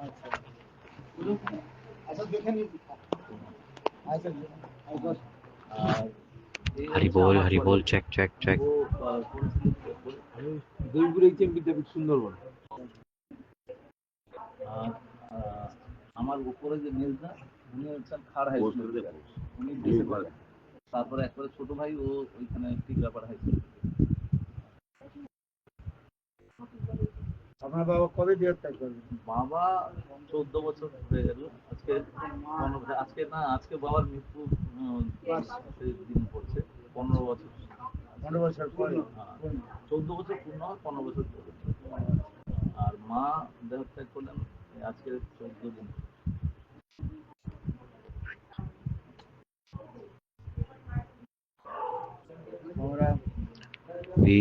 আচ্ছা আচ্ছা দেখে নিন আচ্ছা আর Hari bol, check, check, check. ও আমি দইগুলো বিদ্যাপীঠ সুন্দরবন আর আমার উপরে যে মেজদা উনি হচ্ছেন খার হাই স্কুল উনি ডিসে করেন তারপরে একবারে ছোট ভাই ও ওইখানে টিকরাপাড়া হাই স্কুল আপনার বাবা কবে বিয়ে করবেন বাবা 14 বছর হয়ে গেল আজকে আজকে না আজকে বাবার মৃত্যু দিন পড়ছে 15 বছর 15 বছর পরে 14 বছর পূর্ণ 15 বছর পরে আর মা দেহত্যাগ করলেন আজকে 14 দিন We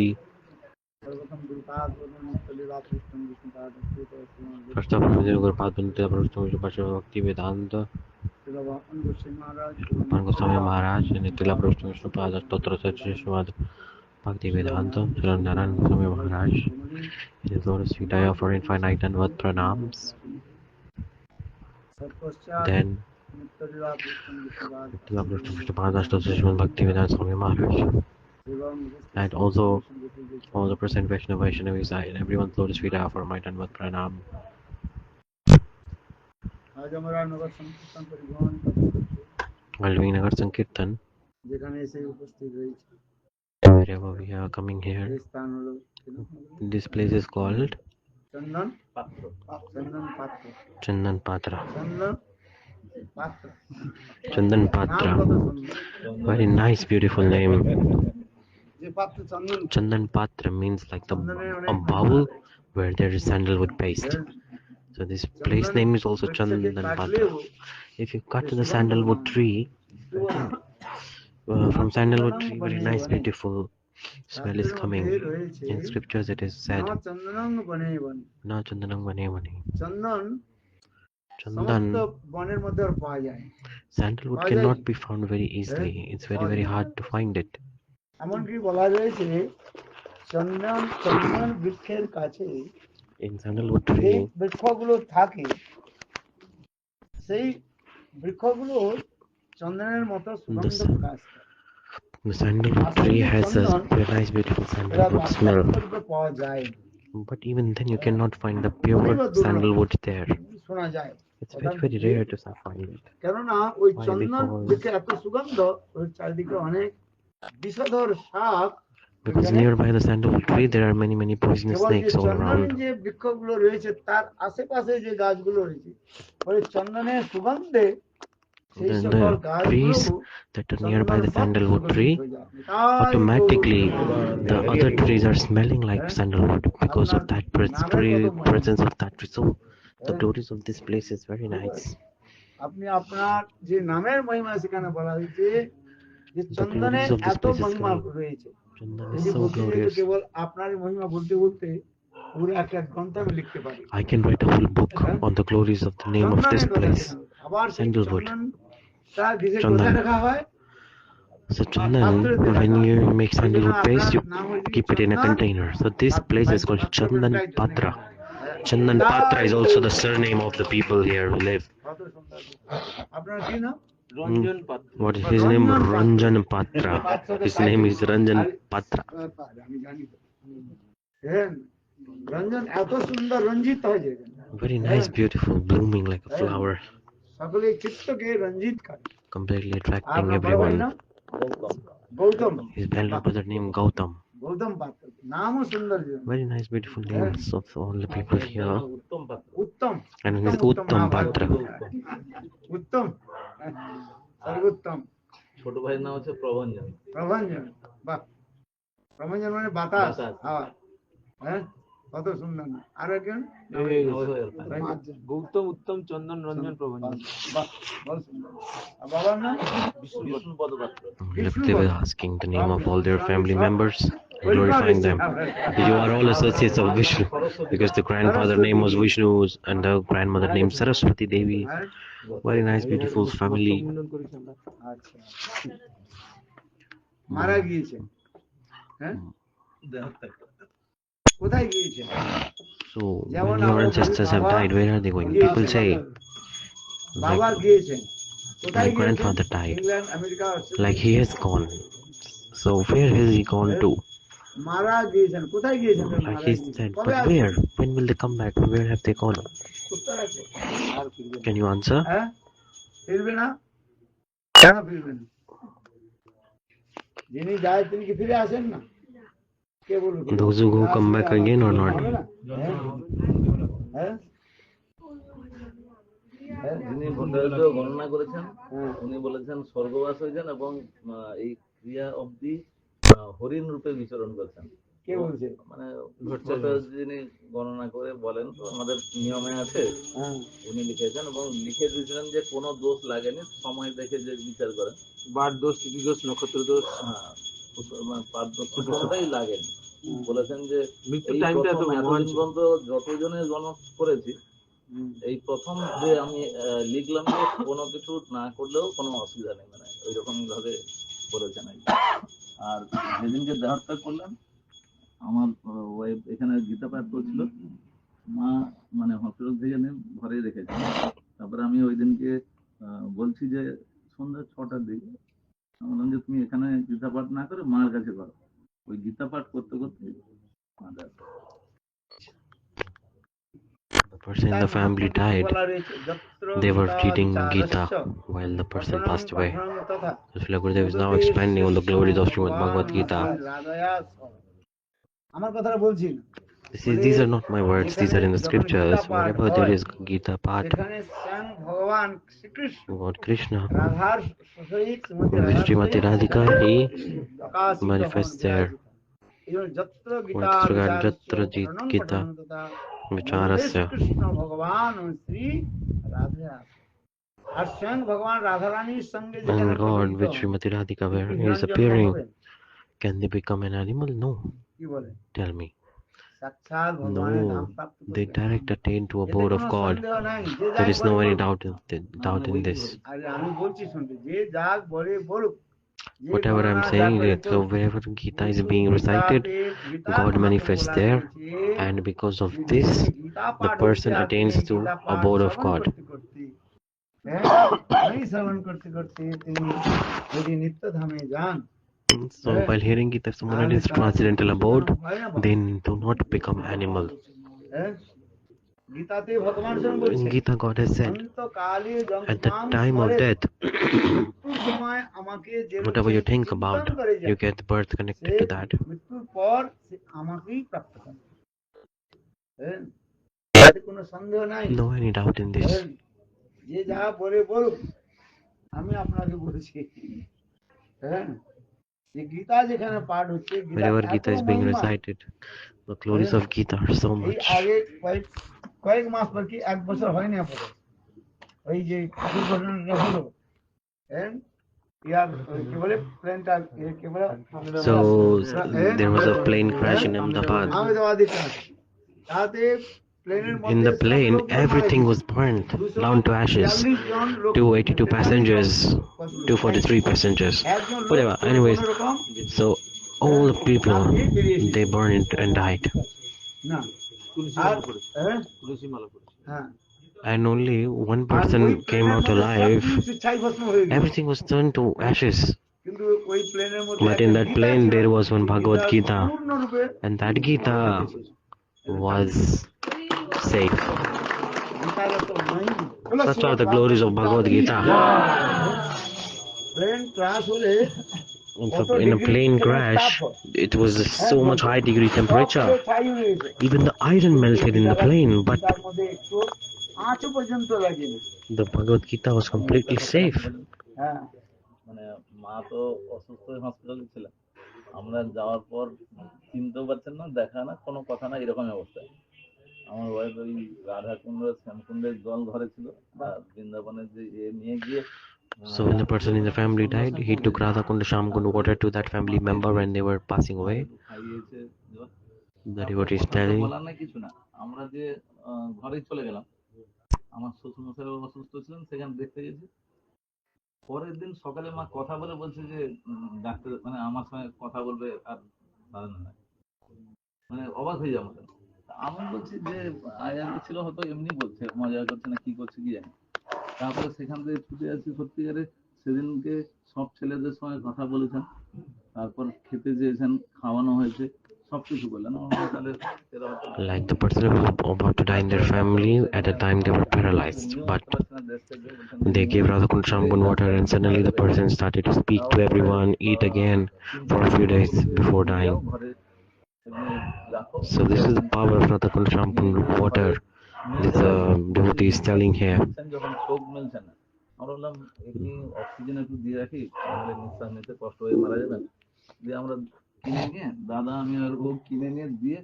first of all, Guru Padmanita Prabhupada Bhakti Vedanta Rupan Goswami Maharaj Nitila Prabhupada Vishnu Pada Stotra Srimad Bhakti Vedanta Sri Narayan Goswami Maharaj in his lotus feet I offer infinite and what pranams. Then Nitila Prabhupada Vishnu Pada Stotra Srimad Bhakti Vedanta Swami Maharaj and also all the present Vaishnavis and everyone's lotus feet I offer my Danvat Pranam. While doing Nagar Sankirtan, wherever we are coming here, this place is called Chandan Patra. Chandan Patra. Very nice, beautiful name. Chandan Patra means like a bowl where there is sandalwood paste. So this place name is also Chandan Patra. If you cut the sandalwood tree, from sandalwood tree, very nice, beautiful smell is coming. In scriptures it is said, Na Chandanam Vane Vane. Chandan, sandalwood cannot be found very easily. It's very, very hard to find it. In sandalwood tree, the sandalwood tree has a very nice, beautiful sandalwood smell. But even then, you cannot find the pure sandalwood there. It's very, very rare to find it. Why? Because nearby the sandalwood tree, there are many, many poisonous snakes all around. Then the trees that are nearby the sandalwood tree, automatically the other trees are smelling like sandalwood because of that presence of that tree. So the glories of this place is very nice. The glories of this place is coming. Chandan is so glorious. I can write a whole book on the glories of the name of this place. Sandalwood. Chandan. So Chandan, when you make sandalwood paste, you keep it in a container. So this place is called Chandan Patra. Chandan Patra is also the surname of the people here who live. What is his name? Ranjan Patra. His name is Ranjan Patra. Very nice, beautiful, blooming like a flower. Completely attracting everyone. His elder brother named Gautam. Very nice, beautiful names of all the people here. And his Uttam Patra. ছোট ভাইয়ের নাম হচ্ছে প্রভঞ্জন বাহ প্রভঞ্জন মানে বাতাস হ্যাঁ কত সুন্দর আর একজন গৌতম উত্তম চন্দন রঞ্জন প্রভঞ্জন বাহ বহুত সুন্দর বাবার নাম বিষ্ণুপদ পাত্র They were asking the name of all their family members, glorifying them. You are all associates of Vishnu because the grandfather name was Vishnu and the grandmother name Saraswati Devi. Very nice, beautiful family. মারা গিয়েছে হ্যাঁ কোথায় গিয়েছে So when your ancestors have died, where are they going? People say like my grandfather died, like he has gone. So where has he gone to? Like he said, but where? When will they come back? Where have they gone? Can you answer? ফিরবে না, কেন ফিরবে না? যিনি যায় তিনি কি ফিরে আসেন না? কে বলবে? Those who go come back again or not? হবে না? হ্যাঁ? যিনি ভট্টাচার্য গণনা করেছেন উনি বলেছেন স্বর্গবাস হয়েছেন এবং এই ক্রিয়া অবধি হরিণ রূপে বিচরণ করেছেন। কে বলছে? মানে ভট্টাচার্য যিনি গণনা করে বলেন, তো আমাদের নিয়মে আছে, উনি লিখেছেন এবং লিখে দিয়েছিলেন যে কোনো দোষ লাগেনি, সময় দেখে যে বিচার করেন, বার দোষ, তিথি দোষ, নক্ষত্র দোষ, হ্যাঁ পাঁচ দোষ কোনোটাই লাগেনি। বলেছেন যে এই প্রথম এতদিন পর্যন্ত যতজনের গণনা করেছি এই প্রথম যে আমি লিখলাম যে কোনো কিছু না করলেও কোনো অসুবিধা নেই, মানে ওই রকম ভাবে বলেছেন। আর যেদিনকে দেহত্যাগ করলেন আমার ওয়াইফ এখানে গীতা পাঠ করছিল, মা মানে হসপিটাল থেকে ঘরে রেখেছে। তারপরে আমি ওই দিনকে বলছি যে সন্ধ্যা 6টার দিকে বললাম যে তুমি এখানে গীতা পাঠ না করে মার কাছে করো। ওই গীতা পাঠ করতে করতে মারা গেছে। The person in the family died. They were reading Gita while the person passed away. Srila Gurudev is now expanding on the glories of Srimad Bhagavad Gita. আমার কথাটা বলছি না। These are not my words, these are in the scriptures. Wherever there is Gita Path, সেখানে স্বয়ং ভগবান Shrikrishna God Krishna, রাধার সহিত with Srimati Radhika, he manifests there. যত্র Yatra Gita Vicharasya. Krishna ভগবান ও শ্রী রাধা। আর স্বয়ং ভগবান রাধারানীর সঙ্গে And God with Srimati Radhika, where he is appearing, can they become an animal? No. কি বলে? Tell me. সাক্ষাৎ ভগবানের ধাম No, প্রাপ্ত they করবে। direct attain to এতে abode of কোনো God. সন্দেহ নাই, যে There যাই is no বলে any বলুক। doubt in this. আরে আমি বলছি শুনতে, যে যাক বলে বলুক, যে Whatever I'm গণনা saying, যা করে that so করুক, wherever Gita is কিন্তু being recited, গীতার God মাহাত্ম্য manifests বলা there, হয়েছে, and because of যে this, যেখানে গীতা the পাঠ person হচ্ছে, attains আপনি to গীতা পাঠ abode of শ্রবণ God. করতে করতে, এই শ্রবণ করতে করতে তিনি যদি নিত্যধামে যান, So while hearing Gita, if someone attains to transcendental abode, they do not become animal. গীতাতে ভগবান স্বয়ং In বলছেন, Gita, God has said, অন্তকালে at the time of death, মৃত্যুর সময় আমাকে যে whatever you think about, চিন্তন করে you যায়, get birth connected say to that. মৃত্যুর পর সে আমাকেই প্রাপ্ত করে। এতে কোনো সন্দেহ নাই, No any doubt in this. যে যা বলে বলুক, আমি আপনাকে বলছি, যে গীতা যেখানে পাঠ হচ্ছে, Wherever Gita is being recited, the glories of Gita are so এই much. আগে কয়েক মাস পর কি 1 বছর হয়নি আপনার ওই যে দুর্ঘটনাটা হলো, কি বলে প্লেনটা কি বলে, So there was a plane crash in Ahmedabad. আহমেদাবাদে তাতে প্লেনের মধ্যে In the plane, everything was burnt down to ashes. 282 passengers, 243 passengers. Whatever. Anyways, so all the people they burned and died, না হ্যাঁ, and only one person came out alive. Everything was turned to ashes. কিন্তু ওই প্লেনের মধ্যে But in that plane there was one Bhagavad Gita, পূর্ণরূপে and that Gita was safe. Such are the glories of Bhagavad Gita. Plane crash হলে In a plane crash, it was so much high degree temperature. Even the iron melted in the plane, but তার মধ্যে একটু আঁচও পর্যন্ত লাগেনি। the Bhagavad Gita was completely safe. হ্যাঁ, মানে মা তো অসুস্থ হয়ে হসপিটালে ছিলেন, আমরা যাওয়ার পর চিনতেও পারছেন না, দেখা না, কোনো কথা না, এরকম অবস্থায় আমার ওয়াইফ ওই রাধাকুণ্ড শ্যামকুণ্ডের জল ঘরে ছিল, আর বৃন্দাবনের যে নিয়ে গিয়ে So when the person in the family died, he took Radha Kunda Shamkund water to that family member when they were passing away. খাইয়েছে জল। The devotee is কথা তো telling, বলার না, কিছু না, আমরা যে ঘরেই চলে গেলাম। আমার শ্বশুর মশাই অসুস্থ ছিলেন, সেখানে দেখতে গেছি। পরের দিন সকালে মা কথা বলে বলছে যে ডাক্তার মানে আমার সঙ্গে কথা বলবে, আর পারে না, মানে অবাক হয়ে যাবো। আমি বলছি যে আয়া ছিল হয়তো এমনি বলছে, মজা করছে না কি করছে কি জানি। তারপরে সেখান থেকে ছুটে আসি, সত্যিকারে সেদিনকে সব ছেলেদের সঙ্গে কথা বলেছেন, তারপর খেতে চেয়েছেন, খাওয়ানো হয়েছে, সবকিছু করলেন। আমার মনে হয় তাহলে এরা হয়তো Like the person who was about to die in their family, at a time they were paralyzed, নিয়েও but আসতে পারছে না দেশ থেকে, বলছেন they gave Radhakund shampoo water, and suddenly the person started to speak to everyone, eat again for a few days before dying. ঘরে এমনি রাখো, So this is the power of Radhakund shampoo water. This devotee is telling here. যখন চোখ মেলছে না, আমরা বললাম এমনি oxygen একটু দিয়ে রাখি, নাহলে নিঃশ্বাস নিতে কষ্ট হয়ে মারা যাবেন। দিয়ে আমরা কিনে নিয়ে, দাদা আমি আর ও কিনে নিয়ে দিয়ে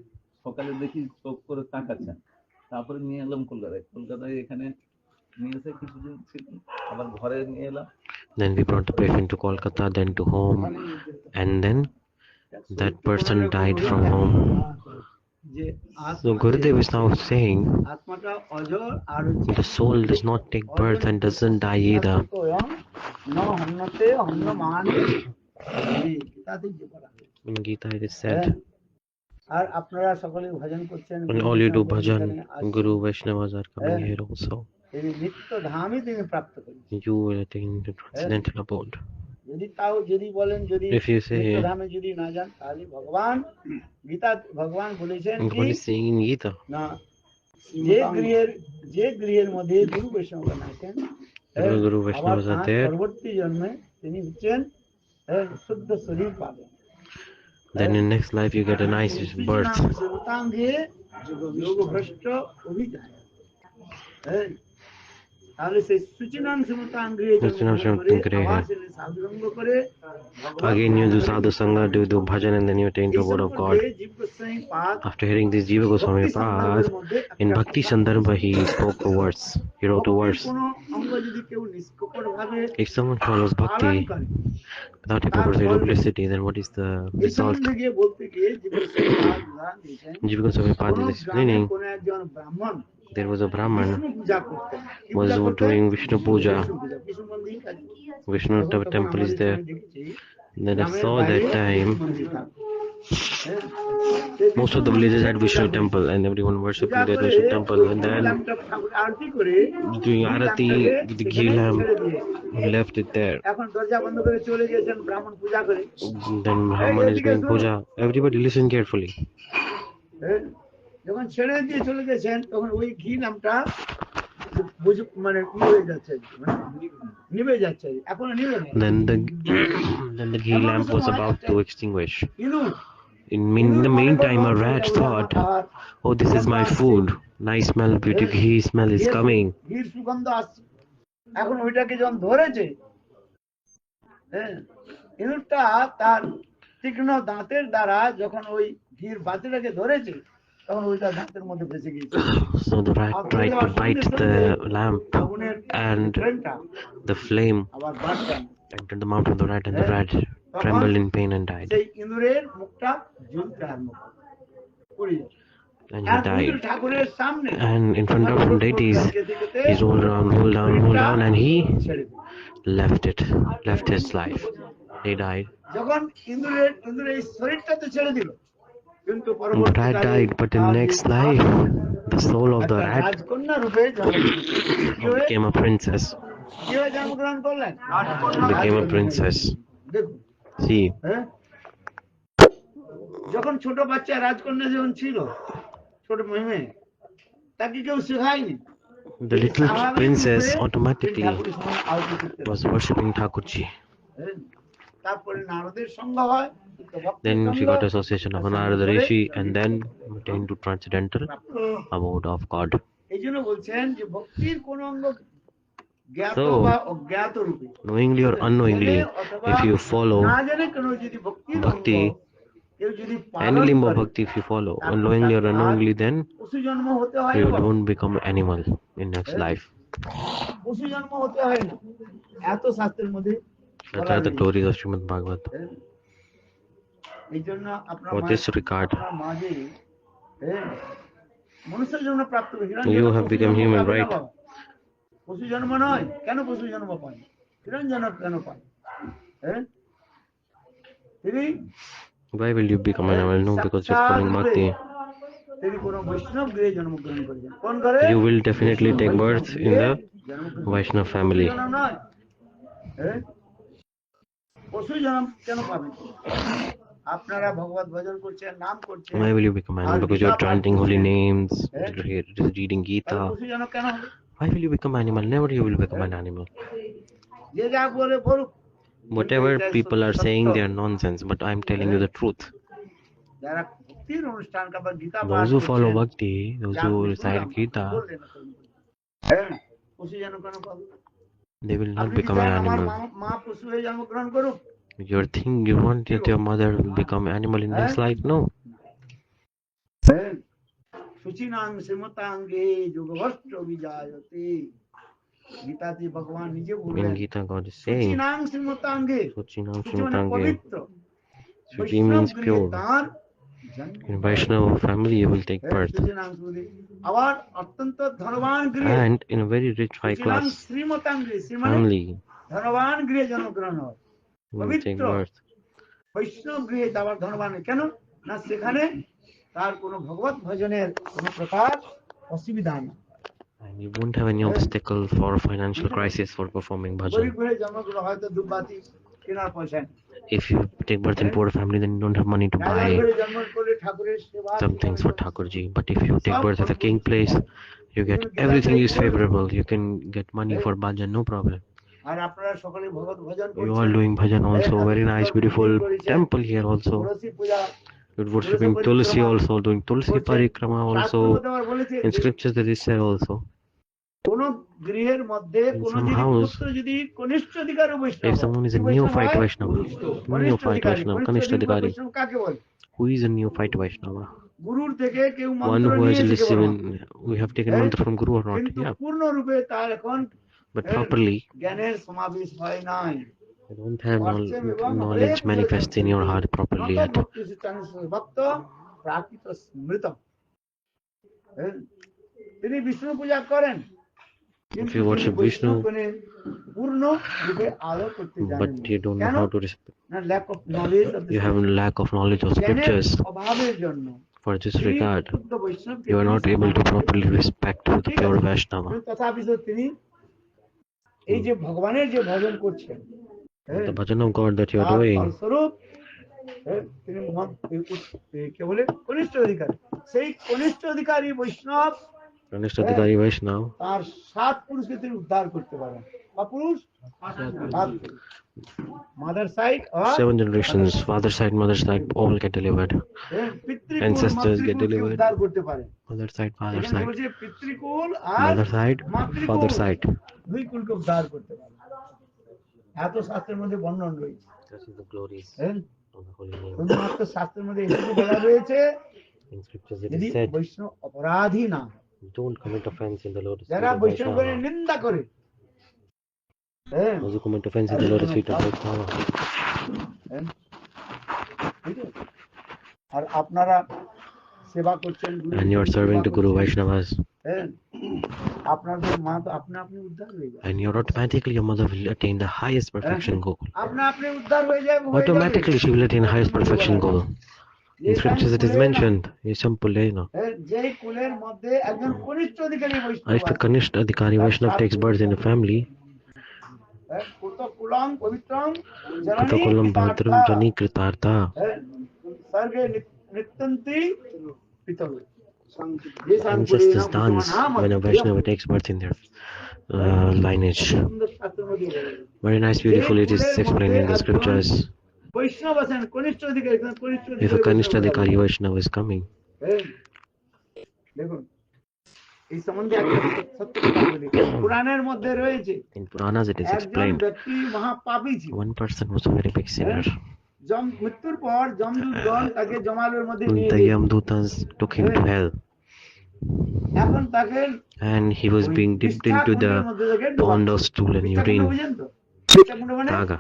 সকালে দেখি চোখ করে তাকাচ্ছেন। তারপরে নিয়ে এলাম কলকাতায় এখানে নিয়ে এসে কিছুদিন ছিলেন, আবার ঘরে নিয়ে এলাম। Then we brought the patient to Kolkata, then to home, and then that person died from home. So Gurudev is now saying আত্মাটা অজর আর the soul does not take birth and doesn't die either. Hanyate হন্য মানে গীতাতে যে বলা হয়েছে। In Gita it is said, আর আপনারা সকলে ভজন করছেন, when all you do bhajan, Guru Vaishnavas are coming here also. তিনি নিত্য ধামই তিনি প্রাপ্ত করেন। You will attain the transcendental abode. যদি তাও যদি বলেন যদি If you say, নিত্য ধামে যদি না যান, তাহলে ভগবান গীতা ভগবান বলেছেন and কি God is saying in Gita, না, যে গৃহের মধ্যে গুরু বৈষ্ণবগণ আছেন, Guru আবার Vaishnavas are তার there, পরবর্তী জন্মে তিনি হচ্ছেন শুদ্ধ শরীর পাবেন। then in next life you get a nice birth. শ্রীমতাঙ্গে যোগভ্রষ্ট অভিযান। তাহলে সেই সুচিনাম শ্রীমতাঙ্গে সাধুরঙ্গ করে Again you do sadhu sangha, do bhajan, and then you attain the word of God. After hearing this Jiva Goswami Pad, in Bhakti Sandarbha he spoke a verse. He wrote a verse. কোনো অঙ্গ যদি কেউ নিষ্কপট ভাবে If someone follows bhakti without hypocrisy or duplicity, then what is the এই result? সম্বন্ধে গিয়ে বলতে গিয়ে Jiva Goswami Pad is explaining কোন একজন ব্রাহ্মণ there was a Brahman Vishnu পূজা করতেন। কি was পূজা করতেন? doing Vishnu Puja. বিষ্ণু পূজা, বিষ্ণু মন্দির কাজ। Vishnu তখন temple is আমাদের there. সময় দেখেছি, Then I গ্রামের saw বাইরে that time মন্দির থাকতো। হ্যাঁ, সেই most of the villages had Vishnu temple and everyone worshipping Puja that করে Vishnu temple, and ওই then ল্যাম্পটা ঠাকুর আরতি করে doing ওই arati ল্যাম্পটাকে with the সেখানে ghee lamp, ছেড়ে দিয়ে left it there. এখন দরজা বন্ধ করে চলে গেছেন ব্রাহ্মণ পূজা করে। Then Brahman is doing puja. Everybody listen carefully. হ্যাঁ, যখন ছেড়ে দিয়ে চলে গেছেন তখন ওই ঘি নামটা মানে হয়ে যাচ্ছে, মানে নিভে যাচ্ছে, এখন নিভে নেই। Then the ghee lamp was about to extinguish. ইঁদুর In the meantime, a rat thought, "Oh, this is my food. Nice smell, beauty ghee smell is coming." ঘির সুগন্ধ আসছে, এখন ওইটাকে যখন ধরেছে, হ্যাঁ, ইঁদুরটা তার তীক্ষ্ণ দাঁতের দ্বারা যখন ওই ঘির বাতিটাকে ধরেছে, তখন ওইটা দাঁতের মধ্যে ফেসে গিয়েছে। So the rat tried to bite the lamp, আগুনের and ট্রেনটা the flame আবার বাড়ছে, entered the mouth of the rat, and the rat trembled in pain and died. সেই ইঁদুরের মুখটা জ্বলতে আরম্ভ করে, And he died. ঠাকুরের সামনে And in front of the deities, he rolled down, and he ছেড়ে দিল। left his life. He died. যখন ইঁদুরের এই শরীরটা তো ছেড়ে দিল, কিন্তু The rat পরবর্তীকালে died, but in next life, the soul of the rat রাজকন্যা রূপে became a princess. কিভাবে জন্মগ্রহণ করলেন? Became a princess. দেখুন, See, হ্যাঁ, যখন ছোট বাচ্চা রাজকন্যা যখন ছিল, ছোট মেয়ে, তাকে কেউ শেখায়নি। the little princess automatically ঠাকুরের সঙ্গে আরতি করতে was worshipping Thakurji. হ্যাঁ, তারপরে নারদের সঙ্গ হয়, Then she got association of another Rishi, and then attained to transcendental abode of God. এই জন্য বলছেন যে ভক্তির কোন অঙ্গ জ্ঞাত So, বা অজ্ঞাত রূপে, knowingly or unknowingly, if you follow না জানে কেন যদি ভক্তির অঙ্গ bhakti, কেউ যদি any পালন limb of করে, bhakti, if you follow unknowingly or unknowingly, then পশু জন্ম হতে হয় you না, don't become animal in next life. পশু জন্ম হতে হয় না, এত শাস্ত্রের মধ্যে Such বলা are the হয়েছে। glories of Srimad Bhagavad. এই জন্য আপনার For this regard, মাঝে মনুষ্য জন্ম প্রাপ্ত you have become human, right? পশু জন্ম নয়, কেন পশু জন্ম পায়? হিরণ্যজনক কেন পায়? তিনি Why will you become an animal? No, because you're following bhakti. তিনি কোনো বৈষ্ণব গৃহে জন্মগ্রহণ করেছেন। কোন ঘরে? You will definitely take birth in the জন্মগ্রহণ Vaishnav family. জন্ম নয়। হ্যাঁ? পশু জন্ম কেন পাবেন? আপনারা ভগবত ভজন করছেন, নাম করছেন, Why will you become animal? Because you're chanting holy names, reading তাহলে Gita. পশু জন্ম কেন হবে? Why will you become animal? Never you will become an animal. যে যা বলে বলুক, Whatever people are saying, they are nonsense. But I'm telling you the truth. যারা ভক্তির অনুষ্ঠান বা গীতা পাঠ Those who follow করছেন, Bhakti, those যা who আপনি recite শুনলাম, Gita, বললেন না তুমি। হ্যাঁ, পশু জন্ম কেন পাবে? they will not আপনি কি become an চান আমার animal. মা পশু হয়ে জন্মগ্রহণ করুক? You want that your mother will become animal in next life? No. হ্যাঁ, সুচিনাং শ্রীমতাঙ্গে যোগভ্রষ্ট বিজায়তে। গীতাতে ভগবান নিজে In বললেন, Gita, God is saying, সুচিনাং শ্রীমতাঙ্গে, Suchinam সুচি মানে Shrimatange. পবিত্র। Suchi বৈষ্ণব means গৃহে pure. তার জন্ম। In Vaishnava family, you will take হ্যাঁ, birth. সুচিনাং শ্রীমতি। আবার অত্যন্ত ধনবান গৃহে, And in a very rich, high সুচিনাং class শ্রীমতাঙ্গে, Shri মানে family, ধনবান গৃহে জন্মগ্রহণ হয়। you will take পবিত্র birth. বৈষ্ণব গৃহে আবার ধনবান কেন না? সেখানে তার কোনো ভগবত ভজনের কোনো প্রকার অসুবিধা নেই। And you won't have any obstacle for financial crisis for performing গরিব bhajan. ঘরে জন্মগ্রহণ হয়তো ধূপবাতি কেনার পয়সা নেই। If you take birth in poor family, then you don't have money to রাজার buy ঘরে জন্ম করলে ঠাকুরের সেবা some things for Thakurji. But if you take birth at a king place, you get everything is favorable. You can get money for bhajan, no problem. আর আপনারা সকলে ভগবত ভজন You করছেন। are doing bhajan also. Very nice, beautiful temple here also. Tulsi Puja You're worshipping Tulsi also, doing Tulsi parikrama also. শাস্ত্রমতে আবার বলেছে In scriptures there is say also. কোন গৃহের মধ্যে In কোন some যদি house, পুত্র যদি কনিষ্ঠ অধিকারী বৈষ্ণব if হয়, someone is a কি বৈষ্ণব neophyte হয়? Vaishnava, কনিষ্ঠ neophyte অধিকারী, Vaishnava, কনিষ্ঠ Kanishta অধিকারী Adhikari, বৈষ্ণব কাকে বলে? who is a neophyte Vaishnava? গুরুর থেকে কেউ One মন্ত্র who has নিয়েছে listened, কেবলমাত্র। we have taken Eh? mantra from Guru or not? কিন্তু Yeah, পূর্ণরূপে তার এখন but properly, জ্ঞানের সমাবেশ হয় নাই। you don't have knowledge manifest in your heart properly নত yet. ভক্তি চিত্তানুষ্ঠিত ভক্ত প্রাকৃত স্মৃত। তিনি বিষ্ণু পূজা করেন, কিন্তু you তিনি worship বৈষ্ণব Vishnu, কোণে পূর্ণ রূপে আলো করতে জানেন but না। you don't know কেন? how to respect. না, lack of knowledge of You have lack of knowledge of জ্ঞানের scriptures. অভাবের জন্য For this তিনি regard, শুদ্ধ বৈষ্ণবকে you are not able to সম্মান properly respect the ঠিক pure আছে। Vaishnava. কিন্তু তথাপিও তিনি এই যে ভগবানের যে ভজন করছেন, The bhajan of God that you are তার doing, ফলস্বরূপ তিনি কে বলে কনিষ্ঠ অধিকারী। সেই কনিষ্ঠ অধিকারী বৈষ্ণব Kanishta Adhikari Vaishnava, তার 7 পুরুষকে তিনি উদ্ধার করতে পারেন। পুরুষ মাদার সাইড আর 7 generations, father side, mother side, all get delivered. পিতৃকুল Ancestors get মাতৃকুলকে delivered. উদ্ধার করতে পারেন। Mother side, father এখানে side, বলছে পিতৃকুল আর mother side, মাতৃকুল father side. দুই কুলকে উদ্ধার করতে পারেন। এত শাস্ত্রের মধ্যে বর্ণন রয়েছে। This is the glories হ্যাঁ? of the holy name. শুধুমাত্র শাস্ত্রের মধ্যে এটুকু বলা রয়েছে, In scriptures it যদি is said, বৈষ্ণব অপরাধী না হয়, don't commit offense in the Lord's feet যারা of বৈষ্ণবের Vaishnava. নিন্দা করে, হ্যাঁ, Those who commit offense in the Lord's feet of Vaishnava. হ্যাঁ, ঠিক আছে? আর আপনারা সেবা করছেন, গুরুর And you are সেবা serving to Guru করছেন, Vaishnavas. হ্যাঁ, আপনাদের মা তো আপনা আপনি উদ্ধার হয়ে যায়। And you're automatically, your mother will attain the highest perfection goal. আপনা আপনি উদ্ধার হয়ে যায়, Automatically she will attain highest perfection goal. In scriptures it is mentioned, Yeshampulena. যেই কুলের মধ্যে একজন কনিষ্ঠ অধিকারী বৈষ্ণব If a আছে, Kanishta Adhikari Vaishnava takes birth in a family, কুতকুলং পবিত্রং জননী Kutakulam কৃতার্থা, Bhadram Jani Kritartha. স্বর্গে নিত্যন্তি পিতল। Ancestors dance when a Vaishnava takes birth in their lineage. Very nice, beautiful it is explained in the scriptures. বৈষ্ণব আছেন কনিষ্ঠ অধিকারী, কনিষ্ঠ If a Kanishta Adhikari Vaishnava is coming, দেখুন এই সম্বন্ধে একটা সত্য কথা বলি। পুরাণের মধ্যে রয়েছে in Puranas it is একজন explained, ব্যক্তি মহাপাপী ছিল। one person was a very big sinner. মৃত্যুর পর যমদূতগণ তাকে জমালের মধ্যে নিয়ে The গিয়েছিল। Yamdutas took him to hell, এখন তাকে and he was being dipped into the pond of stool and urine, বুঝেন তো? বিষ্ঠাকুণ্ড মানে Taga,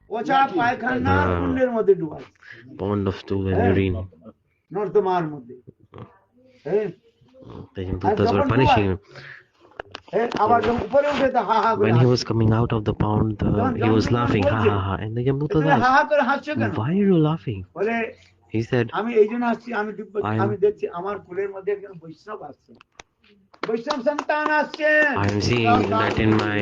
পচা পায়খানা কুণ্ডের মধ্যে ডুবায়, pond of stool and urine. নর্দমার মধ্যে। হ্যাঁ, The Yamdutas were punishing him. হ্যাঁ, আবার যখন উপরে উঠে তা হা হা করে When he হাসে। was coming out of the pond, he was laughing, ha ha ha. And the Yamdutas তুমি হা asked, হা করে হাসছো কেন? why are you laughing? বলে He said, আমি এই জন্য আসছি, আমি দেখছি আমার কুলের মধ্যে একজন বৈষ্ণব আসছে, বৈষ্ণব সন্তান আসছেন। I am seeing that in my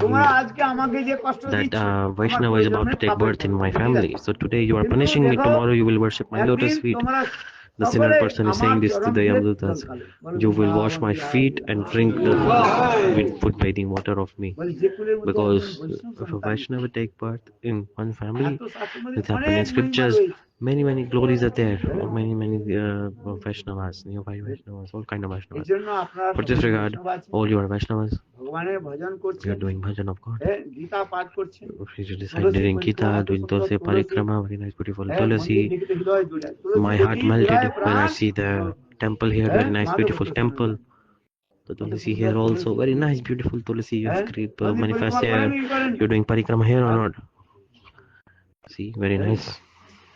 তোমরা আজকে আমাকে যে কষ্ট that দিচ্ছ, Vaishnava is about to take birth in my family. So today you are punishing me. Tomorrow you will worship my lotus feet. The sinner person is saying this to the Yamdutas. You will wash my feet and drink the food bathing water of me. Because if a Vaishnava take birth in one family, it's happened in scriptures. Many glories are there. Many Vaishnavas, nearby Vaishnavas, all kind of Vaishnavas. For this regard, all you are Vaishnavas, ভগবানের ভজন you করছেন, are doing bhajan of God. Gita পাঠ করছেন, If you decide during Gita, doing Tulsi Parikrama, very nice, beautiful Tulsi. My heart melted when I see the temple here, very nice, beautiful temple. The Tulsi here also, very nice, beautiful Tulsi. You have manifest here. You're doing Parikrama here or not? See, very nice.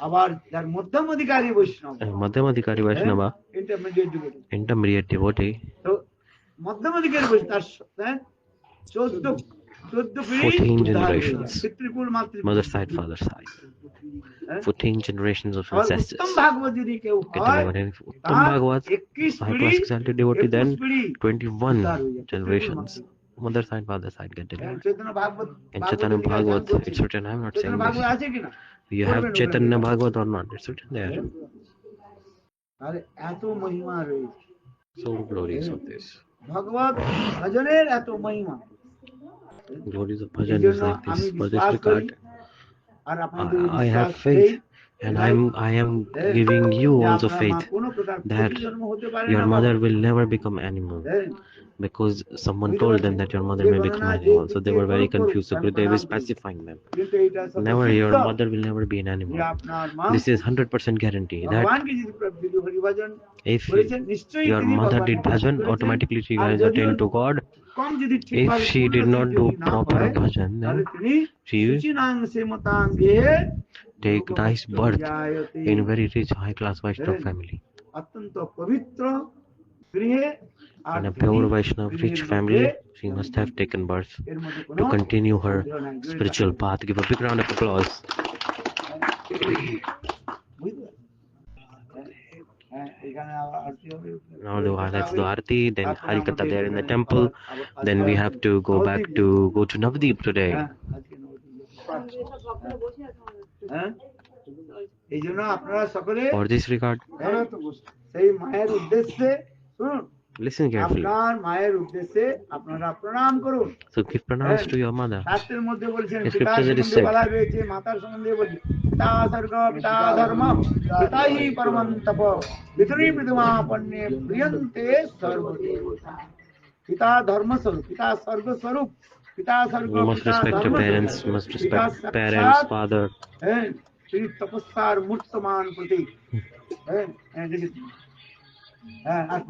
আবার যার মধ্যম অধিকারী বৈষ্ণব, Madhyamadikari Vaishnava, intermediate devotee, intermediate devotee, তো মধ্যম অধিকারী বৈষ্ণব তার 14 14 generations. পিতৃকুল মাতৃকুল, mother side, father side. 14 generations of আবার ancestors. উত্তম ভাগবত যদি কেউ হয়, Uttam Bhagavat, 21 high পিঢ়ি, class exalted devotee, then 21 উদ্ধার হয়ে যায়। generations. Mother side, father side get delivered. Chaitanya Bhagavata, In Chaitanya Bhagavat, it's written, I'm not Chaitanya saying Bhagavata this. আছে কিনা? You have Chaitanya Bhagavat or not? It's written there. তাহলে এত মহিমা রয়েছে So glories of this. ভগবত ভজনের, এত মহিমা। Glories of bhajan এই is জন্য like আমি this. For this বিশ্বাস করি, regard, আর আপনাদের I have বিশ্বাস faith, নেই, and I am giving you যে also আপনার মা faith কোনো প্রকার that প্রতিজন্ম হতে পারে your না mother বাবা। will never become animal, হ্যাঁ, because someone told them that your mother may become animal, so they were very confused. So Gurudev is pacifying them. কিন্তু এইটা Never, your সত্য, mother will never be an যে animal. আপনার মা This is 100% guarantee that ভগবানকে যদি Haribhajan if করেছেন, নিশ্চয়ই your তিনি mother ভগবানকে did bhajan, করেছেন। automatically she আর has যদিও attained to God. কম যদি If ঠিকভাবে she did পূর্ণ not যদি do না proper হয়, bhajan, তাহলে then তিনি she সুচিনাং সেমতাঙ্গে take nice birth জায়তে, in a very rich, high class Vaishnava family. অত্যন্ত পবিত্র গৃহে, আর In a তিনি pure Vaishnava গৃহের rich মধ্যে family, she must have taken birth এর মধ্যে কোনো to continue her সন্দেহ নাই। spiritual path. Give a big round of applause. বুঝতে পারছেন? হ্যাঁ, এখানে আবার আরতি হবে। Now let's do Aarti, then তারপরে Harikatha আমাদের there in the এখানে temple. আবার Then we have to go back to go to Navadip today. হ্যাঁ, আজকে হ্যাঁ, এই জন্য আপনারা সকলে For this regard, সেই মায়ের উদ্দেশ্যে শুনুন, listen carefully. আপনার মায়ের উদ্দেশ্যে আপনারা প্রণাম করুন। So give pranams to your mother. শাস্ত্রের মধ্যে বলছেন, The পিতার scriptures it is সম্বন্ধে said. বলা রয়েছে, মাতার সম্বন্ধে বলছে, পিতা স্বর্গ পিতা ধর্ম পিতাই পরমং তপ পিতরি বিদ্যমাপন্নে প্রিয়ন্তে সর্বদেবতা। পিতা ধর্ম স্বরূপ, পিতা স্বর্গ স্বরূপ, পিতা স্বর্গ You must পিতা respect ধর্ম your parents. স্বরূপ। You must পিতা respect parents, সাক্ষাৎ, father. হ্যাঁ, তিনি তপস্যার মূর্তমান প্রতীক। হ্যাঁ, দেখেছি। হ্যাঁ, আর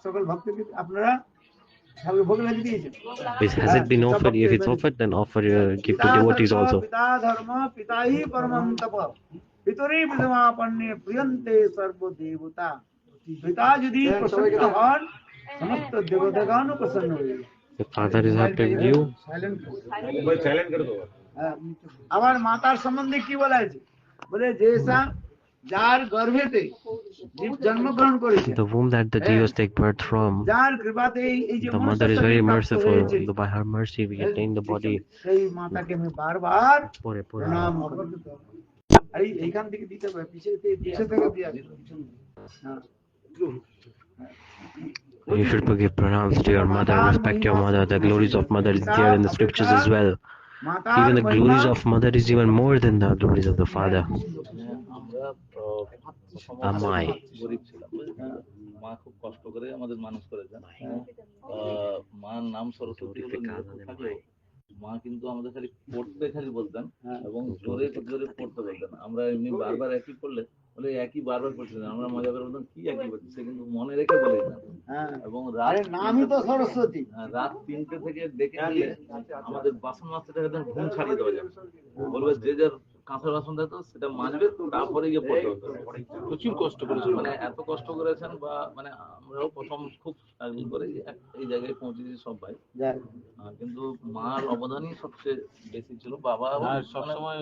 সকল ভক্তকে আপনারা ভোগ লাগিয়ে দিয়েছেন। Has it been offered? If it's offered, then offer give to devotees also. পিতা ধর্ম পিতাই পরমং তপ পিতরি বিদ্যমাপন্নে প্রিয়ন্তে সর্বদেবতা। পিতা যদি প্রসন্ন হন, সমস্ত দেবতাগণ প্রসন্ন হয়ে। If father is happy with you, আবার মাতার সম্বন্ধে কি বলা হয়েছে? বলে যে যার গর্ভেতে জীব জন্মগ্রহণ করেছে, the womb that the Jivas take birth from, যার কৃপাতে এই যে the mother is very merciful. By her mercy, we attain the body. সেই মাতাকে আমি বারবার Pore. প্রণাম করি। আর এইখান থেকে দিতে হবে, পিছে থেকে দিয়ে আসবে। হ্যাঁ। You should give pranams to your mother, respect your mother. The glories of mother is there in the scriptures as well. Even the glories of mother is even more than the glories of the father. আমরা Amai. গরিব ছিলাম, মা খুব কষ্ট করে আমাদের মানুষ করেছেন। মার নাম সরস্বতী থাকলেও মা কিন্তু আমাদের খালি বলতেন, এবং জোরে জোরে পড়তে বলতেন। আমরা এমনি বারবার একই পড়লে বলে একই বারবার পড়ছিলেন, আমরা মজা করে বলতাম কি একই পড়ছি, সে কিন্তু মনে রেখে বলে দিতেন। এবং নামই তো সরস্বতী। রাত 3টে থেকে ডেকে নিয়ে আমাদের বাসন মাজতে একদম ঘুম ছাড়িয়ে দেওয়া যাবে, বলবে যে যার কাঁচের বাসন দেখতো সেটা মাজবে, তারপরে গিয়ে পড়তে হতো। প্রচুর কষ্ট করেছেন, মানে এত কষ্ট করেছেন, বা মানে আমরাও প্রথম খুব স্ট্রাগল করে এই জায়গায় পৌঁছেছি সব ভাই। কিন্তু মার অবদানই সবচেয়ে বেশি ছিল। বাবা সবসময়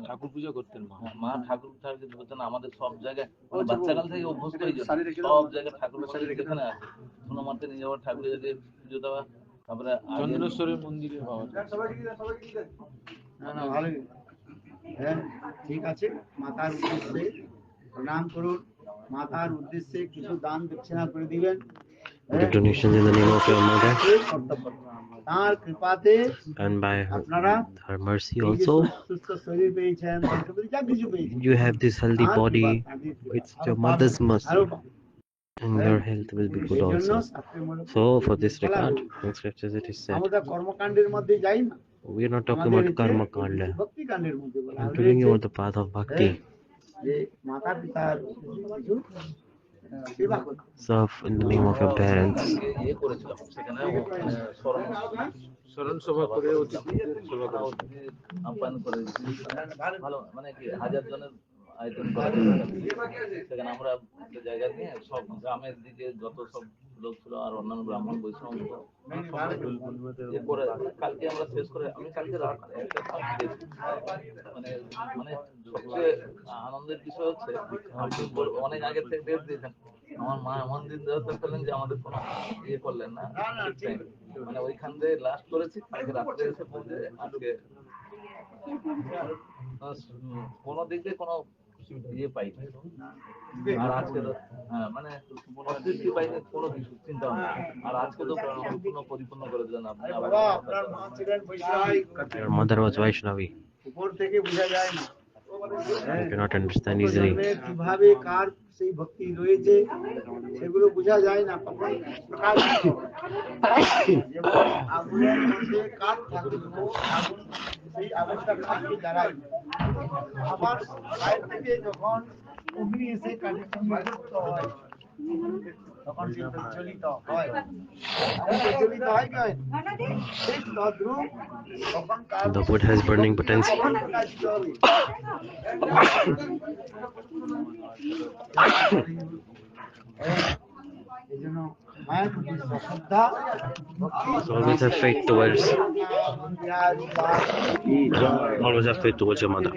ঠাকুর পুজো করতেন, মা ঠাকুর করতেন আমাদের সব জায়গায়, মানে বাচ্চাকাল থেকে অভ্যস্ত হয়ে যেত, সব জায়গায় ঠাকুর যেখানে আছে সোনামাতে নিয়ে যাওয়া, ঠাকুরের কাছে পুজো দেওয়া, তারপরে চন্দ্রেশ্বরের মন্দিরে বাবা। না না ভালোই। হ্যাঁ ঠিক আছে, মাতার উদ্দেশ্যে প্রণাম করুন, মাতার উদ্দেশ্যে কিছু দান দক্ষিণা করে দিবেন। Give donations in the name of your mother, তার কৃপাতে and by আপনারা her mercy এই যে also, সুস্থ শরীর পেয়েছেন, যা কিছু পেয়েছেন, you have this healthy তার body. কৃপা, তার কৃপা। It's your mother's mercy, আরো পাবেন। and your health will be good এই জন্য also. শাস্ত্রমূলক So, for this বলা regard, হয়েছে। in scriptures it is said, আমরা কর্মকাণ্ডের মধ্যে যাই না, we are not talking আমাদের about karma kanda. ভক্তি কাণ্ডের মধ্যে বলা I'm telling you হয়েছে about the path of bhakti. যে মাতা পিতার কিছু সেবা করতে। Serve in the name of your parents. ইয়ে করেছিলাম সেখানে, স্মরণ সভা করে অতিথিদের সেবা করা, অতিথি আপ্যায়ন করে ভালো, মানে কি 1000 জনের আয়োজন করা হয়েছিল। সেখানে আমরা একটা জায়গা নিয়ে সব গ্রামের দিকে যত সব লোক ছিল আর অন্যান্য ব্রাহ্মণ বৈষ্ণব ইয়ে করে, কালকে আমরা শেষ করে, আমি কালকে রাত 1টা সময় ফিরেছি। মানে মানে সবচেয়ে আনন্দের বিষয় হচ্ছে আপনি অনেক আগে থেকে ডেট দিয়েছেন, আমার মা এমন দিন ধরতে পেলেন যে আমাদের কোনো ইয়ে করলেন না, ঠিক টাইম, মানে ওইখান থেকে লাস্ট করেছি, কালকে রাত্রে এসে পৌঁছে আজকে কোনো দিক দিয়ে কোনো ইয়ে পাই, আর আজকে হ্যাঁ মানে কোনো তৃপ্তি পাইনি, কোনো কিছু চিন্তা ভাবনা। আর আজকে তো সম্পূর্ণ পরিপূর্ণ করে দিলেন আপনি। আবার আপনার মা ছিলেন বৈষ্ণবী, Your mother was Vaishnavi. উপর থেকে বোঝা যায় না, You cannot understand easily. কিভাবে কার সেই ভক্তি রয়েছে সেগুলো বোঝা যায় না, কখন প্রকাশিত হয়। যেমন আগুনের মধ্যে কাঠ থাকলেও আগুন সেই আগুনটা কাঠকে জ্বালায়, আবার বাইরে থেকে যখন অগ্নি এসে কাঠের সঙ্গে যুক্ত হয় তখন সে প্রজ্বলিত হয়, প্রজ্বলিত হয় কি হয় না? ঠিক তদ্রূপ তখন কার The wood has burning potency. তখন প্রকাশিত হবে। এই জন্য মায়ের প্রতি শ্রদ্ধা, So always have faith towards, always have faith towards your mother.